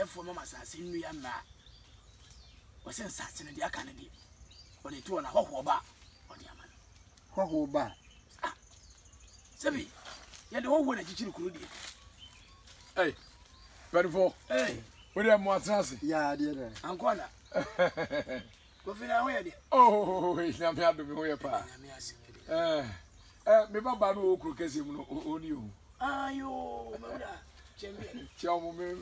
for mama sase nnu ya ma o se sase no de aka ne de o de to na hoho ba o de ama hoho ba ah sabi ya de hoho na chichiri kuro de hey beautiful hey we dey mo atrase ya de na ankona ko fina ho ya de oh na me ado me ho ya pa me baba no okuro kese mu no oni o ayo mawura chembe chiamu me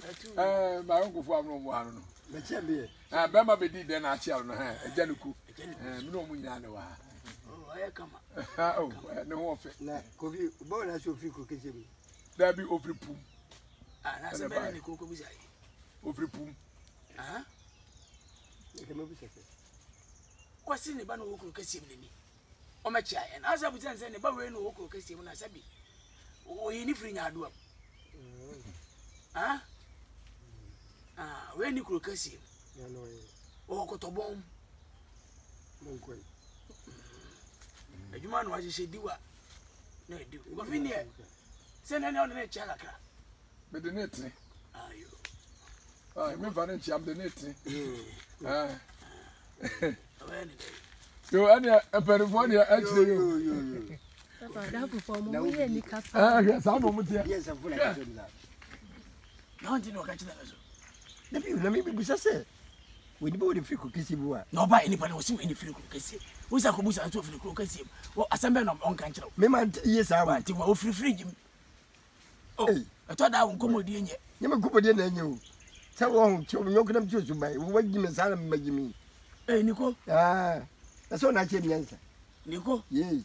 ma unko fu amno mo hanu no me chembe be ma be di de na achi alo no ha ejanuku me no mu nyina ne wa oh aya kama oh ne ho fe na kofi bo na so fi ko kese mu da bi ofri pum ah na se be ni koko bi sai ofri pum ah e ke mo bi se kwasi ne ba no okuro kese mu ni o ma chia en asa bu sen ne ba we no okuro kese mu na sabi o yi ni firi nya ado ah we ni kuro kese ya no e o ko to bom mon ko adwuma no agye she diwa na edi ko fi ne se na ne o ne chia kakra be de net ayo me va ne chia be net yo ani perifo ne actually yo papa da for mo ye ni kafa sa mo mutia yes am funa kese mu na onti no ka china so na mi bi sase we ni bo de fi ko kese mu a no ba eni pa na osi we ni firi kuro kese wo sa ko busa to firi kuro kese wo asambe no on kan chira me man yes am wa ti wa o firi jim oh eto da won komodi enye nyama komodi na enye o sa wo cho nyoko na mcho so bai wo gimi sala magimi niko na so na che nyansa niko ye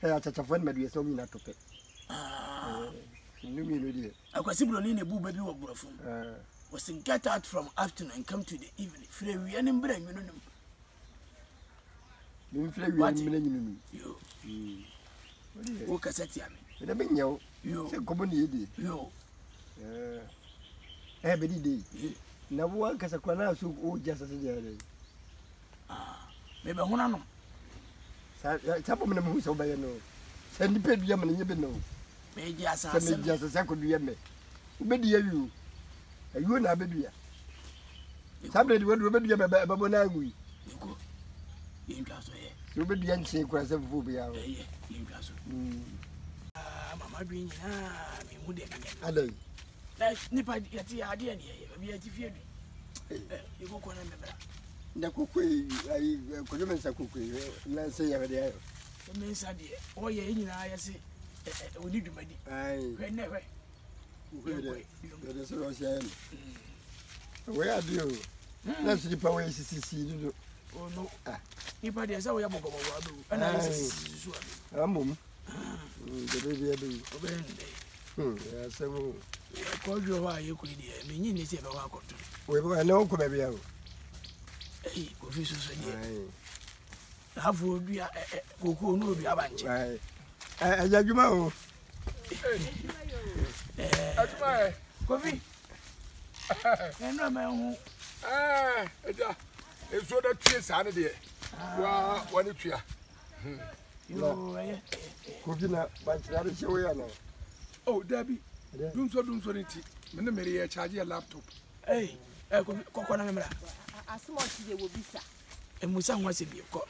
acha chafoni medu so mi na tope numi no die akwasi bro ni ne bu baby wo burofo was get out from afternoon and come to the evening free we ani mbra nwunu num mi free we ani mbra nwunu yo wo kasati ame da be nyawo yo se kobo ni yedi yo be di dey na wo kasa kwa na so o jasa se dey me be hona no sa bo me na mu so ba ye no se ni pe dua me nye be no me ji asa se me ji asa ko dua me be di ayu ayu na be dua sa be di wo be dua be bo na ngui niko yinka so ye so be dua nche kwa se fu be ya yinka so mama dwi nyina me mu de me adai na nipa yati ade ne ye bi yati fie du iko ko na me bra nda kokoi ai ko jo men sa kokoi na se ya de ayo me nsa de o ye nyina ya se oni dwumadi ai hwe ne hwe de so ro sia en we adio na si pa we sisi do oh no nipa de sa wo ya bogo wa do ana sisi su amom de be be obende ya se mo ko jo wa ye ku ni me nyi ni se be wa koto we ba na ko be ya o ko fi so so ni hafu dua koko no bi abanche ajajuma o atuma kofi eno me hu eja ezo da tue sa ne de wa wani tua yo aye kofi na ba tsare shi waya no oh dabi dum so ni ti me ne mere ye charge your laptop kofi kokko na me mra asimo ti de wo bisa emusa ho ase bi ko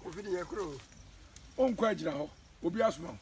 kofi de yakro on kwa jira ho obi asuma